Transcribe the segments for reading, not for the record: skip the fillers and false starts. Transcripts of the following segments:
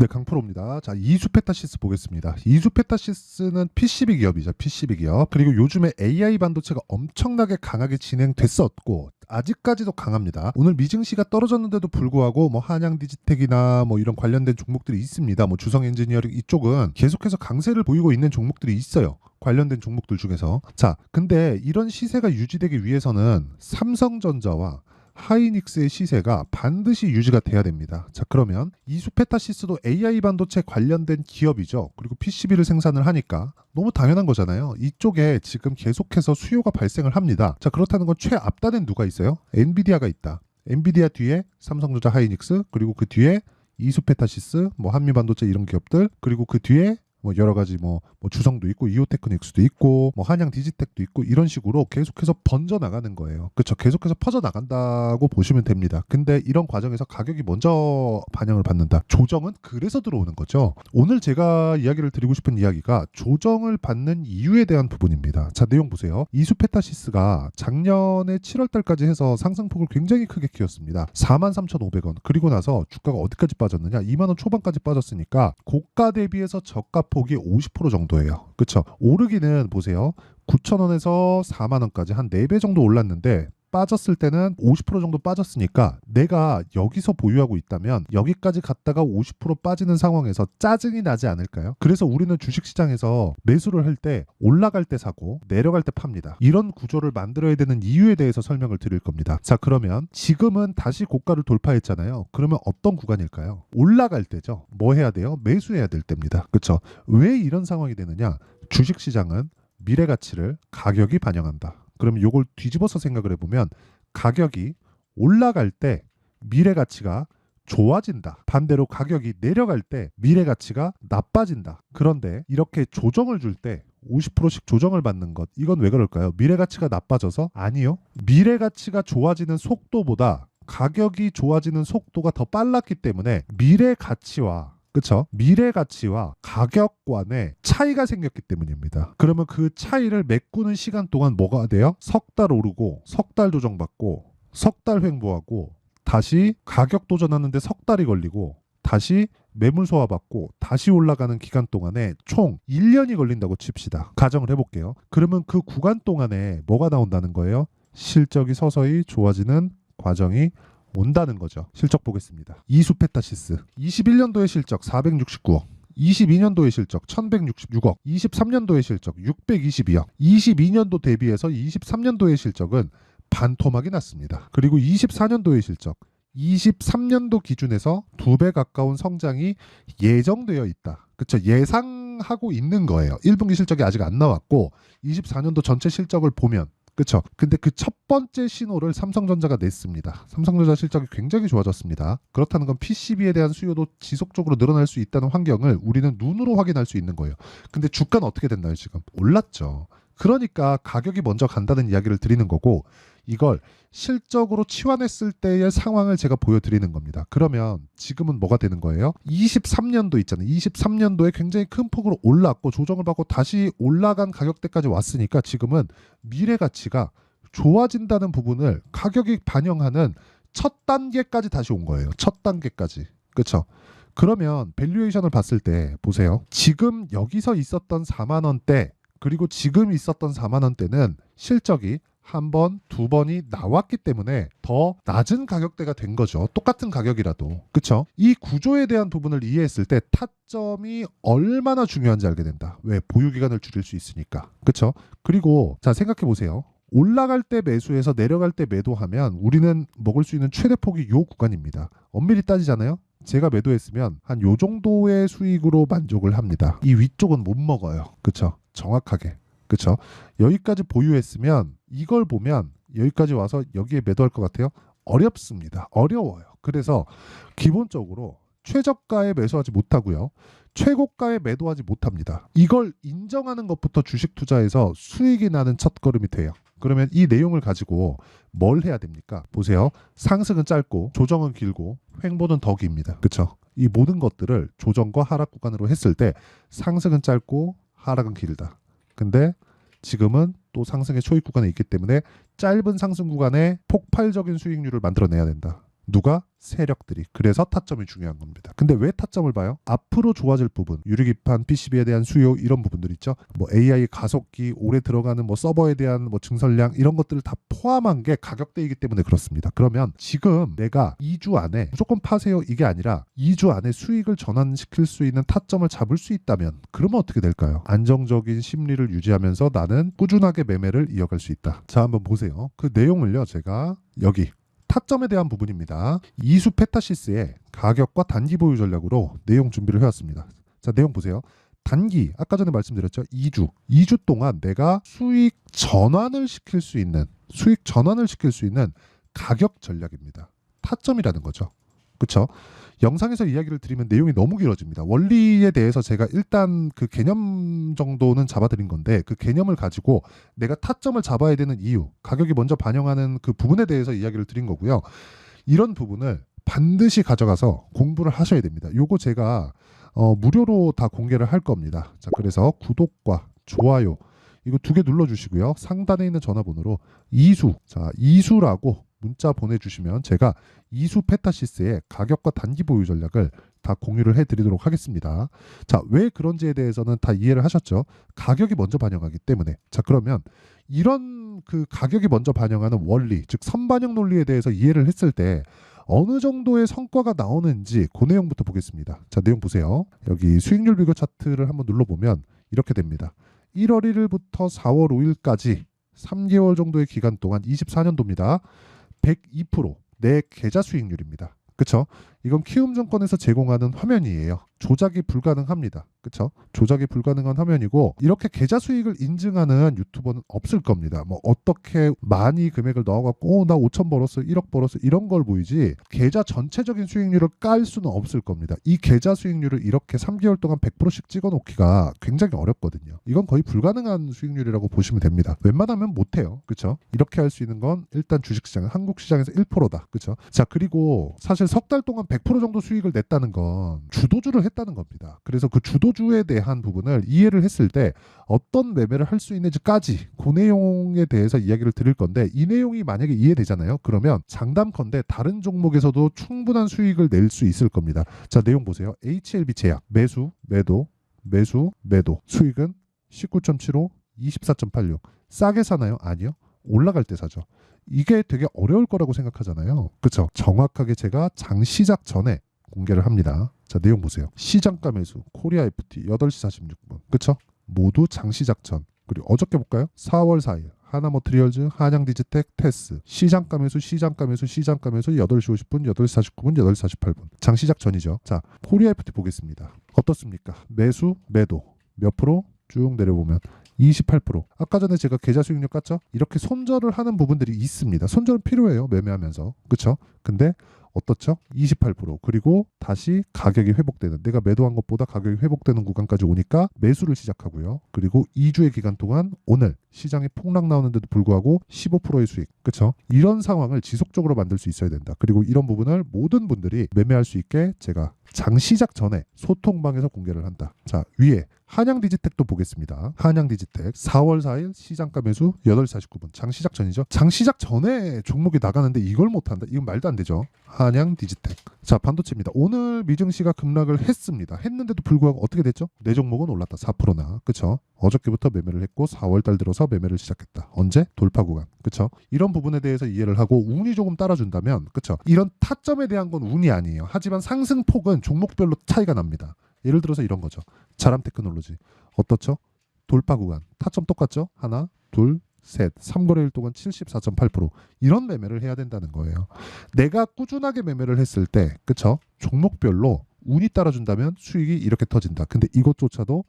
네, 강프로입니다. 자, 이수페타시스 보겠습니다. 이수페타시스는 PCB 기업이죠. PCB 기업. 그리고 요즘에 AI 반도체가 엄청나게 강하게 진행됐었고 아직까지도 강합니다. 오늘 미증시가 떨어졌는데도 불구하고 뭐 한양 디지텍이나 뭐 이런 관련된 종목들이 있습니다. 뭐 주성 엔지니어링 이쪽은 계속해서 강세를 보이고 있는 종목들이 있어요. 관련된 종목들 중에서. 자, 근데 이런 시세가 유지되기 위해서는 삼성전자와 하이닉스의 시세가 반드시 유지가 돼야 됩니다. 자, 그러면 이수페타시스도 AI 반도체 관련된 기업이죠. 그리고 PCB를 생산을 하니까 너무 당연한 거잖아요. 이쪽에 지금 계속해서 수요가 발생을 합니다. 자, 그렇다는 건 최앞단엔 누가 있어요? 엔비디아가 있다. 엔비디아 뒤에 삼성전자 하이닉스, 그리고 그 뒤에 이수페타시스, 뭐 한미반도체 이런 기업들, 그리고 그 뒤에 뭐 여러 가지 뭐 주성도 있고 이오테크닉스도 있고 뭐 한양 디지텍도 있고 이런 식으로 계속해서 번져 나가는 거예요. 그렇죠? 계속해서 퍼져 나간다고 보시면 됩니다. 근데 이런 과정에서 가격이 먼저 반영을 받는다. 조정은 그래서 들어오는 거죠. 오늘 제가 이야기를 드리고 싶은 이야기가 조정을 받는 이유에 대한 부분입니다. 자, 내용 보세요. 이수페타시스가 작년에 7월 달까지 해서 상승폭을 굉장히 크게 키웠습니다. 43,500원. 그리고 나서 주가가 어디까지 빠졌느냐? 2만 원 초반까지 빠졌으니까 고가 대비해서 저가 폭이 50% 정도예요. 그렇죠? 오르기는 보세요. 9,000원에서 4만 원까지 한 4배 정도 올랐는데 빠졌을 때는 50% 정도 빠졌으니까 내가 여기서 보유하고 있다면 여기까지 갔다가 50% 빠지는 상황에서 짜증이 나지 않을까요? 그래서 우리는 주식시장에서 매수를 할 때 올라갈 때 사고 내려갈 때 팝니다. 이런 구조를 만들어야 되는 이유에 대해서 설명을 드릴 겁니다. 자, 그러면 지금은 다시 고가를 돌파했잖아요. 그러면 어떤 구간일까요? 올라갈 때죠. 뭐 해야 돼요? 매수해야 될 때입니다. 그렇죠? 왜 이런 상황이 되느냐? 주식시장은 미래 가치를 가격이 반영한다. 그러면 이걸 뒤집어서 생각을 해보면 가격이 올라갈 때 미래 가치가 좋아진다. 반대로 가격이 내려갈 때 미래 가치가 나빠진다. 그런데 이렇게 조정을 줄 때 50%씩 조정을 받는 것, 이건 왜 그럴까요? 미래 가치가 나빠져서? 아니요. 미래 가치가 좋아지는 속도보다 가격이 좋아지는 속도가 더 빨랐기 때문에 미래 가치와, 그쵸? 미래 가치와 가격 간의 차이가 생겼기 때문입니다. 그러면 그 차이를 메꾸는 시간 동안 뭐가 돼요? 석 달 오르고 석 달 조정받고 석 달 횡보하고 다시 가격 도전하는데 석 달이 걸리고 다시 매물 소화받고 다시 올라가는 기간 동안에 총 1년이 걸린다고 칩시다. 가정을 해볼게요. 그러면 그 구간 동안에 뭐가 나온다는 거예요? 실적이 서서히 좋아지는 과정이 온다는 거죠. 실적 보겠습니다. 이수페타시스 21년도의 실적 469억, 22년도의 실적 1166억, 23년도의 실적 622억. 22년도 대비해서 23년도의 실적은 반토막이 났습니다. 그리고 24년도의 실적 23년도 기준에서 2배 가까운 성장이 예정되어 있다. 그렇죠? 예상하고 있는 거예요. 1분기 실적이 아직 안 나왔고 24년도 전체 실적을 보면, 그렇죠? 근데 그 첫 번째 신호를 삼성전자가 냈습니다. 삼성전자 실적이 굉장히 좋아졌습니다. 그렇다는 건 PCB에 대한 수요도 지속적으로 늘어날 수 있다는 환경을 우리는 눈으로 확인할 수 있는 거예요. 근데 주가는 어떻게 됐나요, 지금? 올랐죠. 그러니까 가격이 먼저 간다는 이야기를 드리는 거고, 이걸 실적으로 치환했을 때의 상황을 제가 보여드리는 겁니다. 그러면 지금은 뭐가 되는 거예요? 23년도 있잖아요. 23년도에 굉장히 큰 폭으로 올랐고 조정을 받고 다시 올라간 가격대까지 왔으니까 지금은 미래 가치가 좋아진다는 부분을 가격이 반영하는 첫 단계까지 다시 온 거예요. 첫 단계까지. 그렇죠? 그러면 밸류에이션을 봤을 때 보세요. 지금 여기서 있었던 4만 원대 그리고 지금 있었던 4만 원대는 실적이 한 번, 두 번이 나왔기 때문에 더 낮은 가격대가 된 거죠. 똑같은 가격이라도. 그쵸? 이 구조에 대한 부분을 이해했을 때 타점이 얼마나 중요한지 알게 된다. 왜? 보유기간을 줄일 수 있으니까. 그쵸? 그리고 자, 생각해 보세요. 올라갈 때 매수해서 내려갈 때 매도하면 우리는 먹을 수 있는 최대 폭이 요 구간입니다. 엄밀히 따지잖아요. 제가 매도했으면 한 요 정도의 수익으로 만족을 합니다. 이 위쪽은 못 먹어요. 그쵸? 정확하게. 그쵸? 여기까지 보유했으면 이걸 보면 여기까지 와서 여기에 매도할 것 같아요? 어렵습니다. 어려워요. 그래서 기본적으로 최저가에 매수하지 못하고요. 최고가에 매도하지 못합니다. 이걸 인정하는 것부터 주식 투자에서 수익이 나는 첫걸음이 돼요. 그러면 이 내용을 가지고 뭘 해야 됩니까? 보세요. 상승은 짧고 조정은 길고 횡보는 더 깁니다. 그렇죠? 이 모든 것들을 조정과 하락 구간으로 했을 때 상승은 짧고 하락은 길다. 근데 지금은 또 상승의 초입 구간에 있기 때문에 짧은 상승 구간에 폭발적인 수익률을 만들어내야 된다. 누가? 세력들이. 그래서 타점이 중요한 겁니다. 근데 왜 타점을 봐요? 앞으로 좋아질 부분, 유리기판, PCB에 대한 수요 이런 부분들 있죠. 뭐 AI 가속기, 오래 들어가는 뭐 서버에 대한 뭐 증설량 이런 것들을 다 포함한 게 가격대이기 때문에 그렇습니다. 그러면 지금 내가 2주 안에 무조건 파세요 이게 아니라 2주 안에 수익을 전환시킬 수 있는 타점을 잡을 수 있다면 그러면 어떻게 될까요? 안정적인 심리를 유지하면서 나는 꾸준하게 매매를 이어갈 수 있다. 자, 한번 보세요. 그 내용을요, 제가 여기 타점에 대한 부분입니다. 이수 페타시스의 가격과 단기 보유 전략으로 내용 준비를 해왔습니다. 자, 내용 보세요. 단기, 아까 전에 말씀드렸죠. 2주 동안 내가 수익 전환을 시킬 수 있는 가격 전략입니다. 타점이라는 거죠. 그렇죠? 영상에서 이야기를 드리면 내용이 너무 길어집니다. 원리에 대해서 제가 일단 그 개념 정도는 잡아드린 건데 그 개념을 가지고 내가 타점을 잡아야 되는 이유, 가격이 먼저 반영하는 그 부분에 대해서 이야기를 드린 거고요. 이런 부분을 반드시 가져가서 공부를 하셔야 됩니다. 요거 제가 무료로 다 공개를 할 겁니다. 자, 그래서 구독과 좋아요 이거 2개 눌러주시고요. 상단에 있는 전화번호로 이수라고 문자 보내주시면 제가 이수 페타시스의 가격과 단기 보유 전략을 다 공유를 해드리도록 하겠습니다. 자, 왜 그런지에 대해서는 다 이해를 하셨죠? 가격이 먼저 반영하기 때문에. 자, 그러면 이런 그 가격이 먼저 반영하는 원리, 즉 선반영 논리에 대해서 이해를 했을 때 어느 정도의 성과가 나오는지 그 내용부터 보겠습니다. 자, 내용 보세요. 여기 수익률 비교 차트를 한번 눌러보면 이렇게 됩니다. 1월 1일부터 4월 5일까지 3개월 정도의 기간 동안 24년도입니다. 102% 내 계좌 수익률입니다. 그쵸? 이건 키움증권에서 제공하는 화면이에요. 조작이 불가능합니다. 그쵸? 조작이 불가능한 화면이고 이렇게 계좌 수익을 인증하는 유튜버는 없을 겁니다. 뭐 어떻게 많이 금액을 넣어갖고 나 5천 벌었어 1억 벌었어 이런 걸 보이지 계좌 전체적인 수익률을 깔 수는 없을 겁니다. 이 계좌 수익률을 이렇게 3개월 동안 100%씩 찍어놓기가 굉장히 어렵거든요. 이건 거의 불가능한 수익률이라고 보시면 됩니다. 웬만하면 못해요. 그쵸? 이렇게 할 수 있는 건 일단 주식시장은 한국 시장에서 1%다. 그쵸? 자, 그리고 사실 석 달 동안 100% 정도 수익을 냈다는 건 주도주를 했다는 겁니다. 그래서 그 주도주에 대한 부분을 이해를 했을 때 어떤 매매를 할 수 있는지까지 그 내용에 대해서 이야기를 드릴 건데 이 내용이 만약에 이해되잖아요. 그러면 장담컨대 다른 종목에서도 충분한 수익을 낼 수 있을 겁니다. 자, 내용 보세요. HLB 제약 매수, 매도, 매수, 매도 수익은 19.75, 24.86 싸게 사나요? 아니요. 올라갈 때 사죠. 이게 되게 어려울 거라고 생각하잖아요. 그렇죠? 정확하게 제가 장 시작 전에 공개를 합니다. 자, 내용 보세요. 시장가 매수 코리아 FT 8시 46분. 그렇죠? 모두 장 시작 전. 그리고 어저께 볼까요? 4월 4일 하나머트리얼즈, 한양디지텍, 테스 시장가 매수, 시장가 매수, 시장가 매수 8시 50분, 8시 49분, 8시 48분. 장 시작 전이죠. 자, 코리아 FT 보겠습니다. 어떻습니까? 매수, 매도 몇 프로? 쭉 내려보면 28%. 아까 전에 제가 계좌 수익률 깠죠? 이렇게 손절을 하는 부분들이 있습니다. 손절은 필요해요. 매매하면서. 그렇죠? 근데 어떻죠? 28%. 그리고 다시 가격이 회복되는 내가 매도한 것보다 가격이 회복되는 구간까지 오니까 매수를 시작하고요. 그리고 2주의 기간 동안 오늘 시장이 폭락 나오는데도 불구하고 15%의 수익. 그렇죠? 이런 상황을 지속적으로 만들 수 있어야 된다. 그리고 이런 부분을 모든 분들이 매매할 수 있게 제가 장 시작 전에 소통방에서 공개를 한다. 자, 위에 한양디지텍도 보겠습니다. 한양디지텍 4월 4일 시장가 매수 8시 49분. 장 시작 전이죠. 장 시작 전에 종목이 나가는데 이걸 못한다. 이건 말도 안 되죠. 한양디지텍. 자, 반도체입니다. 오늘 미증시가 급락을 했습니다. 했는데도 불구하고 어떻게 됐죠? 내 종목은 올랐다. 4%나. 그쵸? 어저께부터 매매를 했고 4월달 들어서 매매를 시작했다. 언제? 돌파 구간. 그쵸? 이런 부분에 대해서 이해를 하고 운이 조금 따라준다면 그쵸? 이런 타점에 대한 건 운이 아니에요. 하지만 상승폭은 종목별로 차이가 납니다. 예를 들어서 이런 거죠. 자람 테크놀로지. 어떻죠? 돌파 구간. 타점 똑같죠? 하나, 둘, 셋. 3거래일 동안 74.8%. 이런 매매를 해야 된다는 거예요. 내가 꾸준하게 매매를 했을 때, 그쵸? 종목별로 운이 따라준다면 수익이 이렇게 터진다. 근데 이것조차도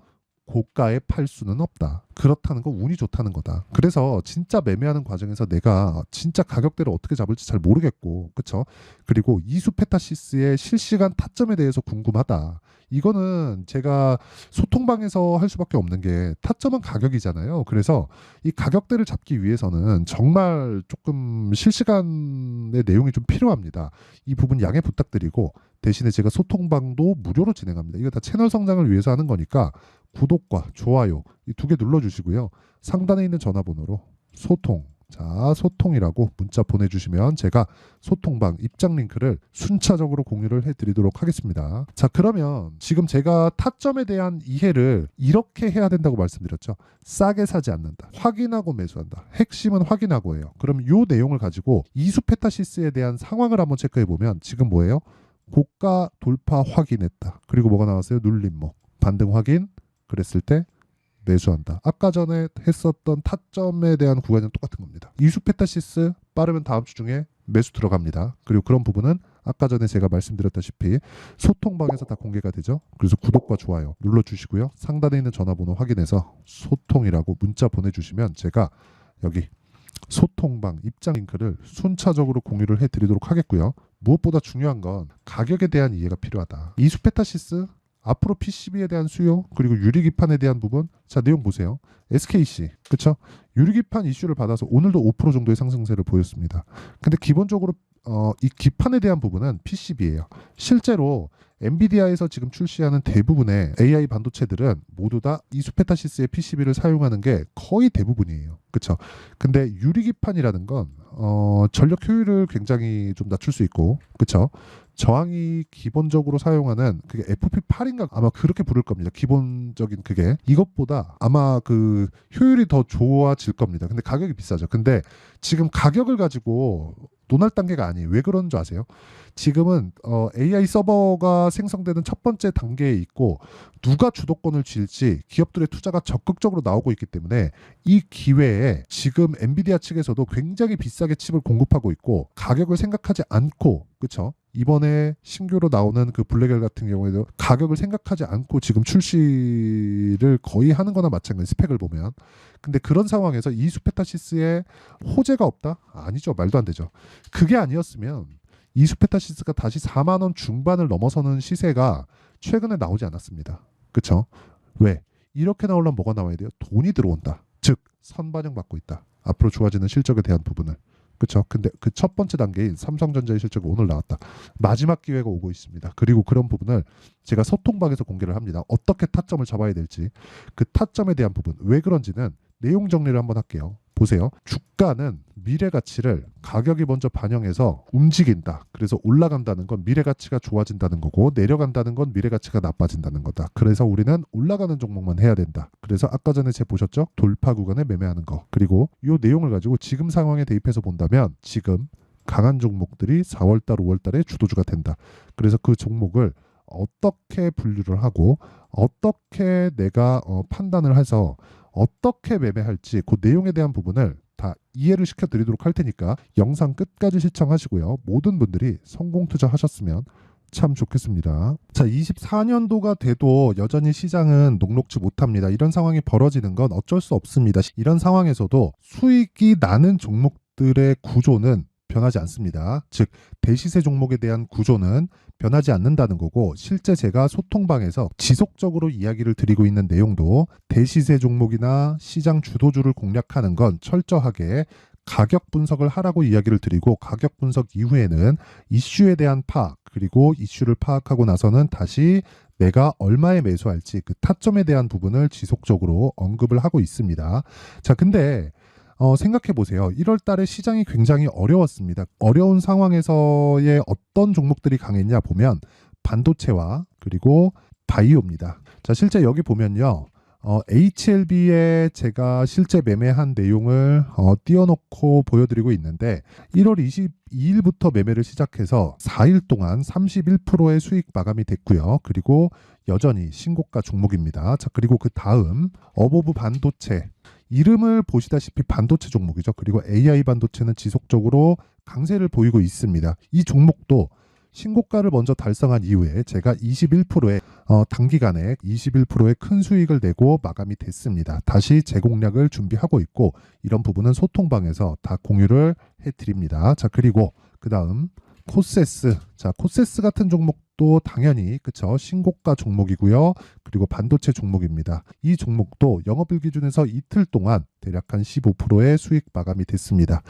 고가에 팔 수는 없다. 그렇다는 건 운이 좋다는 거다. 그래서 진짜 매매하는 과정에서 내가 진짜 가격대를 어떻게 잡을지 잘 모르겠고, 그쵸? 그리고 이수 페타시스의 실시간 타점에 대해서 궁금하다. 이거는 제가 소통방에서 할 수밖에 없는 게 타점은 가격이잖아요. 그래서 이 가격대를 잡기 위해서는 정말 조금 실시간의 내용이 좀 필요합니다. 이 부분 양해 부탁드리고 대신에 제가 소통방도 무료로 진행합니다. 이거 다 채널 성장을 위해서 하는 거니까 구독과 좋아요 이 2개 눌러주시고요. 상단에 있는 전화번호로 소통 자, 소통이라고 문자 보내주시면 제가 소통방 입장 링크를 순차적으로 공유를 해드리도록 하겠습니다. 자, 그러면 지금 제가 타점에 대한 이해를 이렇게 해야 된다고 말씀드렸죠. 싸게 사지 않는다. 확인하고 매수한다. 핵심은 확인하고예요. 그럼 이 내용을 가지고 이수페타시스에 대한 상황을 한번 체크해 보면 지금 뭐예요? 고가 돌파 확인했다. 그리고 뭐가 나왔어요? 눌림목. 반등 확인. 그랬을 때 매수한다. 아까 전에 했었던 타점에 대한 구간은 똑같은 겁니다. 이수페타시스 빠르면 다음 주 중에 매수 들어갑니다. 그리고 그런 부분은 아까 전에 제가 말씀드렸다시피 소통방에서 다 공개가 되죠. 그래서 구독과 좋아요 눌러주시고요. 상단에 있는 전화번호 확인해서 소통이라고 문자 보내주시면 제가 여기 소통방 입장 링크를 순차적으로 공유를 해드리도록 하겠고요. 무엇보다 중요한 건 가격에 대한 이해가 필요하다. 이수페타시스 앞으로 PCB에 대한 수요 그리고 유리기판에 대한 부분 자 내용 보세요. SKC 그쵸? 유리기판 이슈를 받아서 오늘도 5% 정도의 상승세를 보였습니다. 근데 기본적으로 이 기판에 대한 부분은 PCB예요. 실제로 엔비디아에서 지금 출시하는 대부분의 AI 반도체들은 모두 다 이수페타시스의 PCB를 사용하는 게 거의 대부분이에요. 그쵸? 근데 유리기판이라는 건 전력 효율을 굉장히 좀 낮출 수 있고 그쵸? 저항이 기본적으로 사용하는 그게 FP8인가 아마 그렇게 부를 겁니다. 기본적인 그게 이것보다 아마 그 효율이 더 좋아질 겁니다. 근데 가격이 비싸죠. 근데 지금 가격을 가지고 논할 단계가 아니에요. 왜 그런 줄 아세요? 지금은 AI 서버가 생성되는 첫 번째 단계에 있고 누가 주도권을 쥘지 기업들의 투자가 적극적으로 나오고 있기 때문에 이 기회에 지금 엔비디아 측에서도 굉장히 비싸게 칩을 공급하고 있고 가격을 생각하지 않고 그쵸? 이번에 신규로 나오는 그 블랙엘 같은 경우에도 가격을 생각하지 않고 지금 출시를 거의 하는 거나 마찬가지 스펙을 보면 근데 그런 상황에서 이수페타시스에 호재가 없다? 아니죠. 말도 안 되죠. 그게 아니었으면 이수페타시스가 다시 4만 원 중반을 넘어서는 시세가 최근에 나오지 않았습니다. 그쵸? 왜? 이렇게 나오려면 뭐가 나와야 돼요? 돈이 들어온다. 즉 선반영 받고 있다. 앞으로 좋아지는 실적에 대한 부분을. 그렇죠. 근데 그 첫 번째 단계인 삼성전자의 실적이 오늘 나왔다. 마지막 기회가 오고 있습니다. 그리고 그런 부분을 제가 소통방에서 공개를 합니다. 어떻게 타점을 잡아야 될지 그 타점에 대한 부분 왜 그런지는 내용 정리를 한번 할게요. 보세요. 주가는 미래 가치를 가격이 먼저 반영해서 움직인다. 그래서 올라간다는 건 미래 가치가 좋아진다는 거고 내려간다는 건 미래 가치가 나빠진다는 거다. 그래서 우리는 올라가는 종목만 해야 된다. 그래서 아까 전에 제가 보셨죠? 돌파 구간에 매매하는 거. 그리고 이 내용을 가지고 지금 상황에 대입해서 본다면 지금 강한 종목들이 4월달, 5월달에 주도주가 된다. 그래서 그 종목을 어떻게 분류를 하고 어떻게 내가 판단을 해서 어떻게 매매할지 그 내용에 대한 부분을 다 이해를 시켜드리도록 할 테니까 영상 끝까지 시청하시고요. 모든 분들이 성공 투자하셨으면 참 좋겠습니다. 자, 24년도가 돼도 여전히 시장은 녹록지 못합니다. 이런 상황이 벌어지는 건 어쩔 수 없습니다. 이런 상황에서도 수익이 나는 종목들의 구조는 변하지 않습니다. 즉 대시세 종목에 대한 구조는 변하지 않는다는 거고 실제 제가 소통방에서 지속적으로 이야기를 드리고 있는 내용도 대시세 종목이나 시장 주도주를 공략하는 건 철저하게 가격 분석을 하라고 이야기를 드리고 가격 분석 이후에는 이슈에 대한 파악 그리고 이슈를 파악하고 나서는 다시 내가 얼마에 매수할지 그 타점에 대한 부분을 지속적으로 언급을 하고 있습니다. 자, 근데 생각해 보세요. 1월 달에 시장이 굉장히 어려웠습니다. 어려운 상황에서의 어떤 종목들이 강했냐 보면 반도체와 그리고 바이오입니다. 자, 실제 여기 보면요. HLB에 제가 실제 매매한 내용을 띄워놓고 보여드리고 있는데 1월 22일부터 매매를 시작해서 4일 동안 31%의 수익 마감이 됐고요. 그리고 여전히 신고가 종목입니다. 자, 그리고 그 다음 어보브 반도체 이름을 보시다시피 반도체 종목이죠. 그리고 AI 반도체는 지속적으로 강세를 보이고 있습니다. 이 종목도 신고가를 먼저 달성한 이후에 제가 21%의 단기간에 21%의 큰 수익을 내고 마감이 됐습니다. 다시 재공략을 준비하고 있고 이런 부분은 소통방에서 다 공유를 해드립니다. 자, 그리고 그 다음 코세스. 자, 코세스 같은 종목도 당연히 그쵸, 신고가 종목이고요. 그리고 반도체 종목입니다. 이 종목도 영업일 기준에서 이틀 동안 대략 한 15%의 수익 마감이 됐습니다.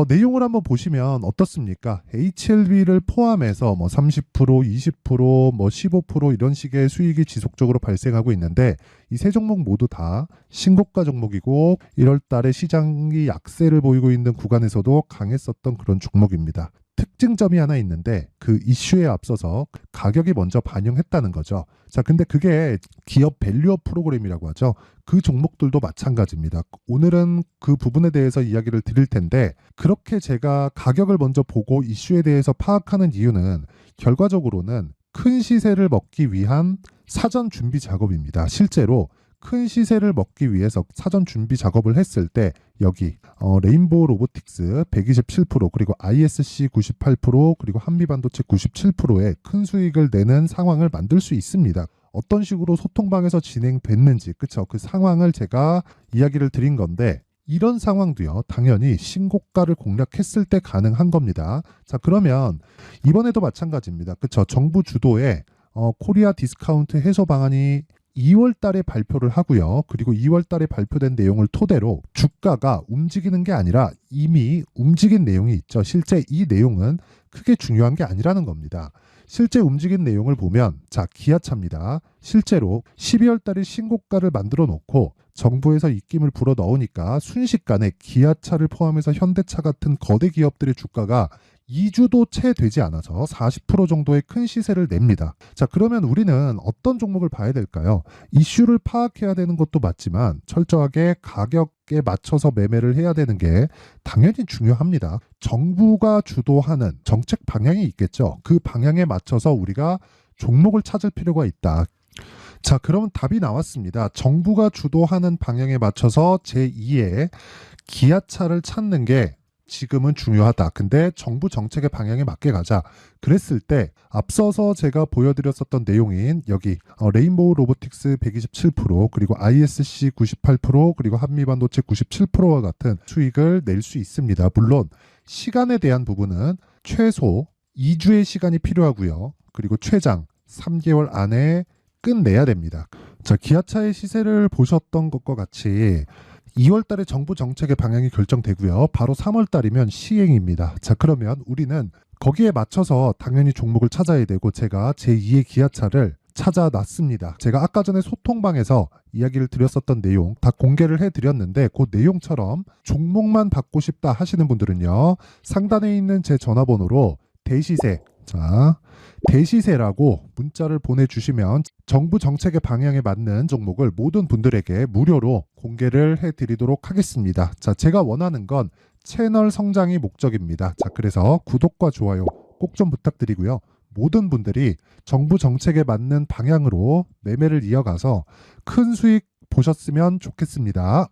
내용을 한번 보시면 어떻습니까? HLB를 포함해서 뭐 30%, 20%, 뭐 15% 이런 식의 수익이 지속적으로 발생하고 있는데 이 세 종목 모두 다 신고가 종목이고 1월 달에 시장이 약세를 보이고 있는 구간에서도 강했었던 그런 종목입니다. 특징점이 하나 있는데 그 이슈에 앞서서 가격이 먼저 반영했다는 거죠. 자, 근데 그게 기업 밸류업 프로그램이라고 하죠. 그 종목들도 마찬가지입니다. 오늘은 그 부분에 대해서 이야기를 드릴 텐데 그렇게 제가 가격을 먼저 보고 이슈에 대해서 파악하는 이유는 결과적으로는 큰 시세를 먹기 위한 사전 준비 작업입니다. 실제로 큰 시세를 먹기 위해서 사전 준비 작업을 했을 때 여기 레인보우 로보틱스 127% 그리고 ISC 98% 그리고 한미반도체 97%의 큰 수익을 내는 상황을 만들 수 있습니다. 어떤 식으로 소통방에서 진행됐는지 그쵸, 그 상황을 제가 이야기를 드린 건데 이런 상황도요 당연히 신고가를 공략했을 때 가능한 겁니다. 자, 그러면 이번에도 마찬가지입니다. 그쵸, 정부 주도의 코리아 디스카운트 해소 방안이 2월 달에 발표를 하고요. 그리고 2월 달에 발표된 내용을 토대로 주가가 움직이는 게 아니라 이미 움직인 내용이 있죠. 실제 이 내용은 크게 중요한 게 아니라는 겁니다. 실제 움직인 내용을 보면 자, 기아차입니다. 실제로 12월 달에 신고가를 만들어 놓고 정부에서 입김을 불어 넣으니까 순식간에 기아차를 포함해서 현대차 같은 거대 기업들의 주가가 2주도 채 되지 않아서 40% 정도의 큰 시세를 냅니다. 자, 그러면 우리는 어떤 종목을 봐야 될까요? 이슈를 파악해야 되는 것도 맞지만 철저하게 가격에 맞춰서 매매를 해야 되는 게 당연히 중요합니다. 정부가 주도하는 정책 방향이 있겠죠. 그 방향에 맞춰서 우리가 종목을 찾을 필요가 있다. 자, 그러면 답이 나왔습니다. 정부가 주도하는 방향에 맞춰서 제2의 기아차를 찾는 게 지금은 중요하다. 근데 정부 정책의 방향에 맞게 가자. 그랬을 때 앞서서 제가 보여드렸었던 내용인 여기 레인보우 로보틱스 127% 그리고 ISC 98% 그리고 한미반도체 97%와 같은 수익을 낼 수 있습니다. 물론 시간에 대한 부분은 최소 2주의 시간이 필요하고요. 그리고 최장 3개월 안에 끝내야 됩니다. 자, 기아차의 시세를 보셨던 것과 같이 2월 달에 정부 정책의 방향이 결정되고요. 바로 3월 달이면 시행입니다. 자, 그러면 우리는 거기에 맞춰서 당연히 종목을 찾아야 되고 제가 제2의 기아차를 찾아놨습니다. 제가 아까 전에 소통방에서 이야기를 드렸었던 내용 다 공개를 해드렸는데 그 내용처럼 종목만 받고 싶다 하시는 분들은요. 상단에 있는 제 전화번호로 대시세, 자, 대시세라고 문자를 보내주시면 정부 정책의 방향에 맞는 종목을 모든 분들에게 무료로 공개를 해드리도록 하겠습니다. 자, 제가 원하는 건 채널 성장이 목적입니다. 자, 그래서 구독과 좋아요 꼭 좀 부탁드리고요. 모든 분들이 정부 정책에 맞는 방향으로 매매를 이어가서 큰 수익 보셨으면 좋겠습니다.